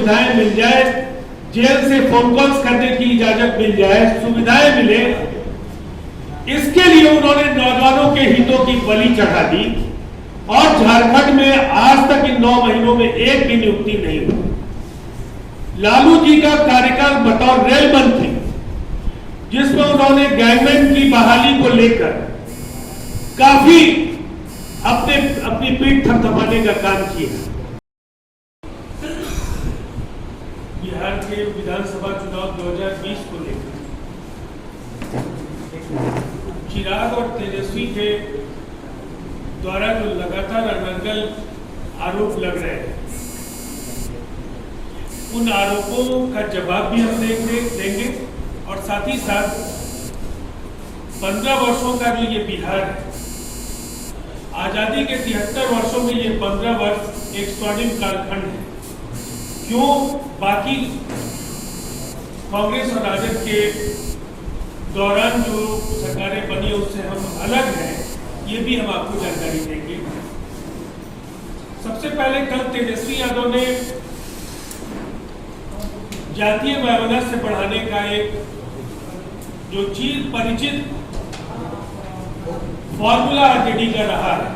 सुविधाएं मिल जाए, जेल से फोन कॉल्स करने की इजाजत मिल जाए, सुविधाएं मिले, इसके लिए उन्होंने नौजवानों के हितों की बलि चढ़ा दी। और झारखंड में आज तक इन 9 महीनों में एक भी नियुक्ति नहीं हुई। लालू जी का कार्यकाल बतौर रेल मंत्री, जिसमें उन्होंने गैंगमैन की बहाली को लेकर काफी अपनी पीठ थपथपाने का काम किया। बिहार के विधानसभा चुनाव 2020 को लेकर चिराग और तेजस्वी के द्वारा जो लगातार अनर्गल आरोप लग रहे हैं, उन आरोपों का जवाब भी हम देंगे और साथ ही साथ 15 वर्षों का जो ये बिहार है, आजादी के 73 वर्षों में ये 15 वर्ष एक स्वर्णिम कालखंड है। क्यों बाकी कांग्रेस और राजद के दौरान जो सरकारें बनी उससे हम अलग हैं, ये भी हम आपको जानकारी देंगे। सबसे पहले कल तेजस्वी यादव ने जातीय वैमनस्य बढ़ाने का एक जो चीज परिचित फॉर्मूला आरजेडी का रहा है,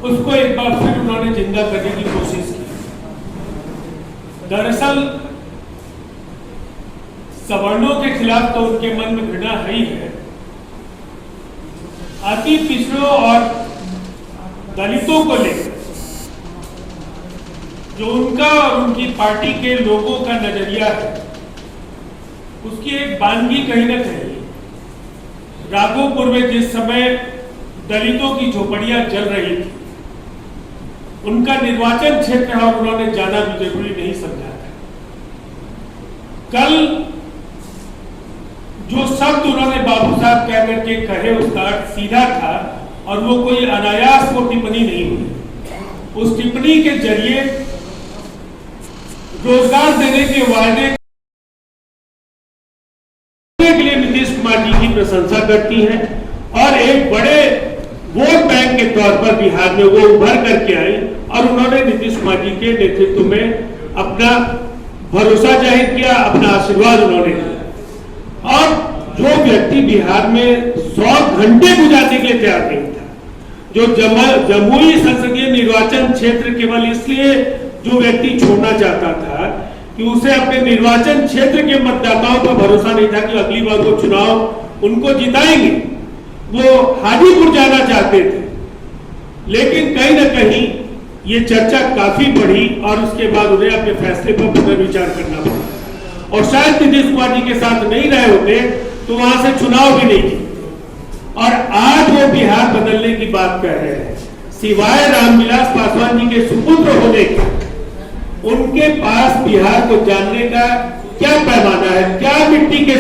उसको एक बार फिर उन्होंने जिंदा करने की कोशिश की। दरअसल सवर्णों के खिलाफ तो उनके मन में घृणा है ही है, अति पिछड़ों और दलितों को लेकर जो उनका और उनकी पार्टी के लोगों का नजरिया है, उसकी एक बानगी कहीं न कहीं राघोपुर में जिस समय दलितों की झोपड़ियां जल रही थी, उनका निर्वाचन क्षेत्र है और उन्होंने जाना भी जरूरी नहीं समझा था। कल जो शब्द उन्होंने बाबू साहब कह करके कहे, उसका अर्थ सीधा था और वो कोई अनायास वो टिप्पणी नहीं हुई। उस टिप्पणी के जरिए रोजगार देने के वायदे के लिए नीतीश कुमार जी की प्रशंसा करती हैं और एक बड़े वोट बैंक के तौर पर बिहार में वो उभर करके आई और उन्होंने नीतीश कुमार जी के नेतृत्व में अपना भरोसा जाहिर किया, अपना आशीर्वाद उन्होंने दिया। और जो व्यक्ति बिहार में 100 घंटे गुजारने के लिए तैयार नहीं था, जो जमुई संसदीय निर्वाचन क्षेत्र केवल इसलिए जो व्यक्ति छोड़ना चाहता था कि उसे अपने निर्वाचन क्षेत्र के मतदाताओं पर भरोसा नहीं था कि अगली बार वो चुनाव उनको जिताएंगे, वो हाजीपुर जाना चाहते थे। लेकिन कहीं ना कहीं ये चर्चा काफी बढ़ी और उसके बाद उन्हें अपने फैसले पर पुनर्विचार करना पड़ा और शायद नीतीश कुमार जी के साथ नहीं रहे होते तो वहां से चुनाव भी नहीं जीते। और आज वो बिहार बदलने की बात कर रहे हैं, सिवाय रामविलास पासवान जी के सुपुत्र होने के, उनके पास बिहार को जानने का क्या पैमाना है, क्या मिट्टी के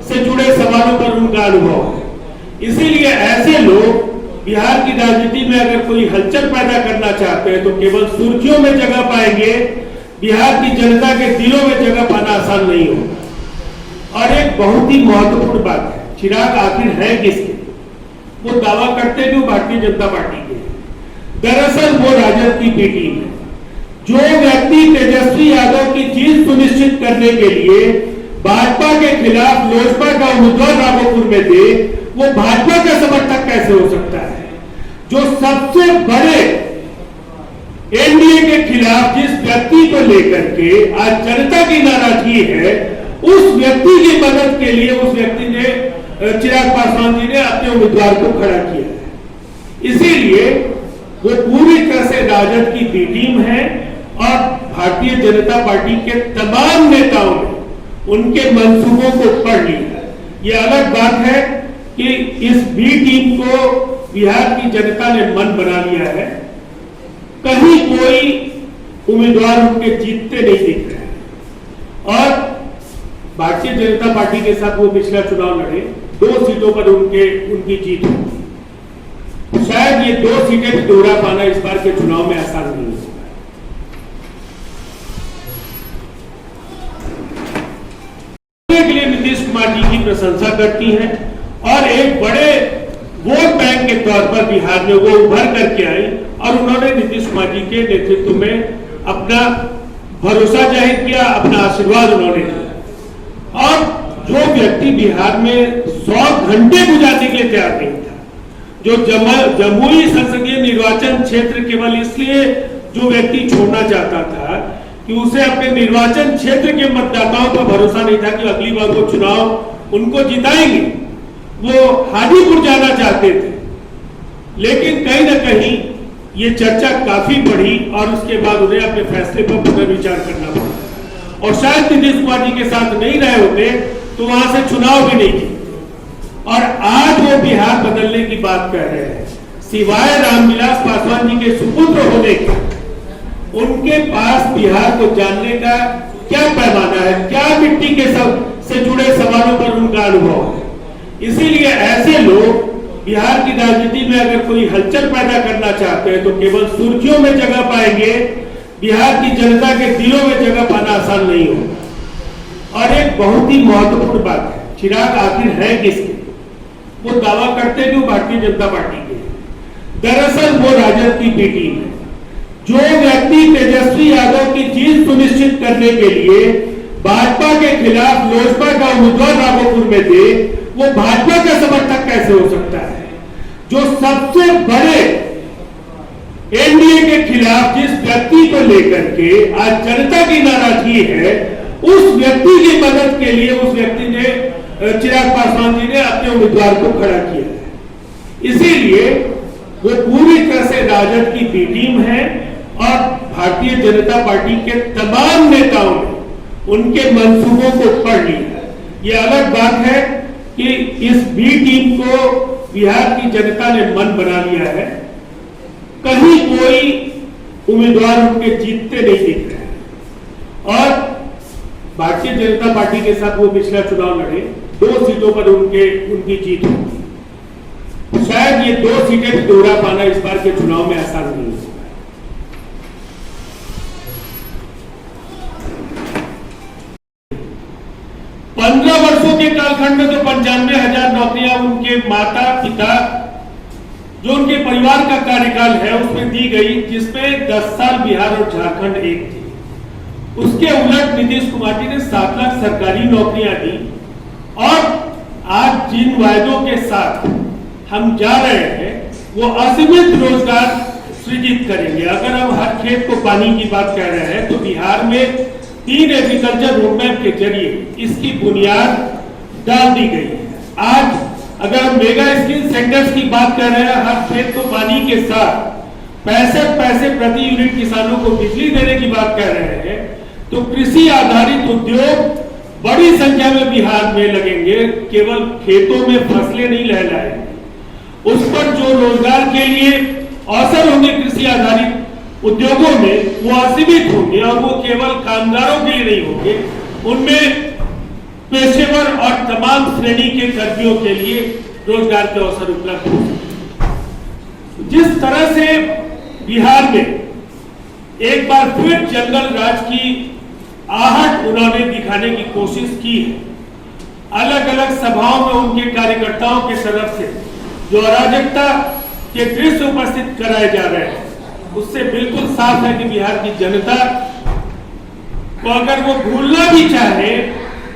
से जुड़े सवालों पर उनका अनुभव है। इसीलिए ऐसे लोग बिहार की राजनीति में अगर कोई हलचल पैदा करना चाहते हैं तो केवल सुर्खियों में जगह पाएंगे, बिहार की जनता के दिलों में जगह पाना आसान नहीं होगा। और एक बहुत ही महत्वपूर्ण बात है, चिराग आखिर है किसके? वो दावा करते हैं जो भारतीय जनता पार्टी के, दरअसल वो राजद की बी टीम है। जो व्यक्ति तेजस्वी यादव की जीत सुनिश्चित करने के लिए भाजपा के खिलाफ लोजपा का उम्मीदवार राघोपुर में दे, वो भाजपा का समर्थक कैसे हो सकता है? जो सबसे बड़े एनडीए के खिलाफ जिस व्यक्ति को लेकर के आज जनता की नाराजगी है, उस व्यक्ति की मदद के लिए उस व्यक्ति ने, चिराग पासवान जी ने अपने उम्मीदवार को खड़ा किया है। इसीलिए वो पूरी तरह से राजद की बी टीम है और भारतीय जनता पार्टी के तमाम नेताओं ने उनके मंसूबों को पढ़ लिया। ये अलग बात है कि इस बी टीम को बिहार की जनता ने मन बना लिया है, कहीं कोई उम्मीदवार उनके जीतते नहीं दिख रहे हैं। और भारतीय जनता पार्टी के साथ वो पिछला चुनाव लड़े, 2 सीटों पर उनकी जीत हुई। शायद ये 2 सीटें भी दोहरा पाना इस बार के चुनाव में आसान नहीं होगा। के लिए नीतीश कुमार जी की प्रशंसा करती हैं और एक बड़े वोट बैंक के तौर पर बिहार में वो उभर करके आई और उन्होंने नीतीश कुमार जी के नेतृत्व में अपना भरोसा जाहिर किया, अपना आशीर्वाद उन्होंने दिया। और जो व्यक्ति बिहार में 100 घंटे गुजारने के लिए तैयार नहीं था, जो जमुई संसदीय निर्वाचन क्षेत्र केवल इसलिए जो व्यक्ति छोड़ना चाहता था कि उसे अपने निर्वाचन क्षेत्र के मतदाताओं पर भरोसा नहीं था कि अगली बार वो चुनाव उनको जिताएंगे, वो हाजीपुर जाना चाहते थे। लेकिन कहीं ना कहीं ये चर्चा काफी बढ़ी और उसके बाद उन्हें अपने फैसले पर पुनर्विचार करना पड़ा और शायद नीतीश कुमार जी के साथ नहीं रहे होते तो वहां से चुनाव भी नहीं जीते। और आज वो बिहार बदलने की बात कह रहे हैं, सिवाय रामविलास पासवान जी के सुपुत्र होने के, उनके पास बिहार को जानने का क्या पैमाना है, क्या मिट्टी के से जुड़े सवालों पर उनका अनुभव है। इसीलिए ऐसे लोग बिहार की राजनीति में अगर कोई हलचल पैदा करना चाहते हैं तो केवल सुर्खियों में जगह पाएंगे, बिहार की जनता के दिलों में जगह पाना आसान नहीं होगा। और एक बहुत ही महत्वपूर्ण बात है, चिराग आखिर है किसके? वो दावा करते हैं कि वो भारतीय जनता पार्टी के, दरअसल वो राजद की बी टीम है। जो व्यक्ति तेजस्वी यादव की जीत सुनिश्चित करने के लिए भाजपा के खिलाफ लोजपा का उम्मीदवार राघोपुर में दे, वो भाजपा का समर्थक कैसे हो सकता है? जो सबसे बड़े एनडीए के खिलाफ जिस व्यक्ति को लेकर के आज जनता की नाराजगी है, उस व्यक्ति की मदद के लिए उस व्यक्ति ने, चिराग पासवान जी ने अपने उम्मीदवार को खड़ा किया है। इसीलिए वो पूरी तरह से राजद की बी टीम है और भारतीय जनता पार्टी के तमाम नेताओं ने उनके मंसूबों को पढ़ लिया। ये अलग बात है कि इस बी टीम को बिहार की जनता ने मन बना लिया है, कहीं कोई उम्मीदवार उनके जीतते नहीं दिख रहे हैं। और भारतीय जनता पार्टी के साथ वो पिछला चुनाव लड़े, 2 सीटों पर उनकी जीत हुई। शायद ये 2 सीटें भी दोहरा पाना इस बार के चुनाव में आसान नहीं होगा। 15 वर्षों के कालखंड में तो 95,000 नौकरियां उनके माता पिता, जो उनके परिवार का कार्यकाल है उसमें दी गई, जिसमें 10 साल बिहार और झारखंड एक थी। उसके उलट नीतीश कुमार जी ने 7 लाख सरकारी नौकरियां दी। और आज जिन वायदों के साथ हम जा रहे हैं वो असीमित रोजगार सृजित करेंगे। अगर हम हर खेत को पानी की बात कह रहे हैं तो बिहार में 3 एग्रीकल्चर रोडमैप के जरिए इसकी बुनियाद डाल दी गई है। आज अगर हम मेगा स्किल सेंटर्स की बात कर रहे हैं, हर खेत को पानी के साथ 65 पैसे प्रति यूनिट किसानों को बिजली देने की बात कर रहे हैं, तो कृषि आधारित उद्योग बड़ी संख्या में बिहार में लगेंगे। केवल खेतों में फसलें नहीं लहलाएंगे, उस पर जो रोजगार के लिए अवसर होंगे कृषि आधारित उद्योगों में वो असीमित होंगे और वो केवल कामगारों के लिए नहीं होंगे, उनमें पेशेवर और तमाम श्रेणी के कर्मियों के लिए रोजगार के अवसर उपलब्ध होंगे। जिस तरह से बिहार में एक बार फिर जंगल राज की आहट उन्होंने दिखाने की कोशिश की है, अलग अलग सभाओं में उनके कार्यकर्ताओं के तरफ से जो अराजकता के दृश्य उपस्थित कराए जा रहे हैं, उससे बिल्कुल साफ है कि बिहार की जनता को अगर वो भूलना भी चाहे,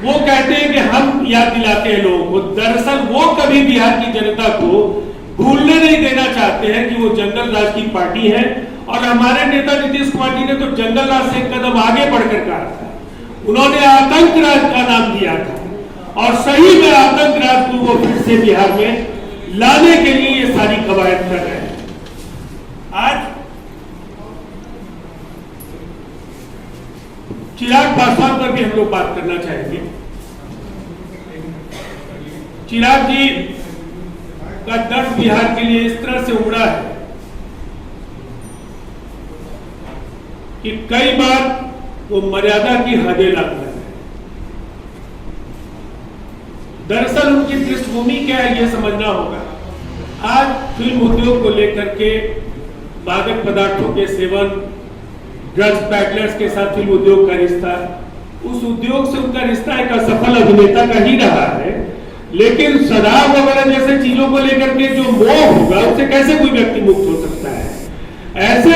वो कहते हैं कि हम याद दिलाते हैं लोगों को, दरअसल वो कभी बिहार की जनता को भूलने नहीं देना चाहते हैं कि वो जंगल राज की पार्टी है। और हमारे नेता नीतीश कुमार जी ने तो जंगल राज से एक कदम आगे बढ़कर कहा था, उन्होंने आतंक राज का नाम दिया था और सही में आतंक राज को वो फिर से बिहार में लाने के लिए ये सारी कवायद कर रहे हैं। आज चिराग पासवान पर भी हम लोग बात करना चाहेंगे। चिराग जी का दर्द बिहार के लिए इस तरह से उमड़ा है कि कई बार वो मर्यादा की हदें लांघ रहे हैं। दरअसल उनकी पृष्ठभूमि क्या है ये समझना होगा। आज फिल्म उद्योग को लेकर के मादक पदार्थों के सेवन, ड्रग्स पैडलर्स के साथ फिल्म उद्योग का रिश्ता, उस उद्योग से उनका रिश्ता एक असफल अभिनेता का ही रहा है। लेकिन शराब वगैरह जैसे चीजों को लेकर के जो मोह होगा उससे कैसे कोई व्यक्ति मुक्त हो सकता है? ऐसे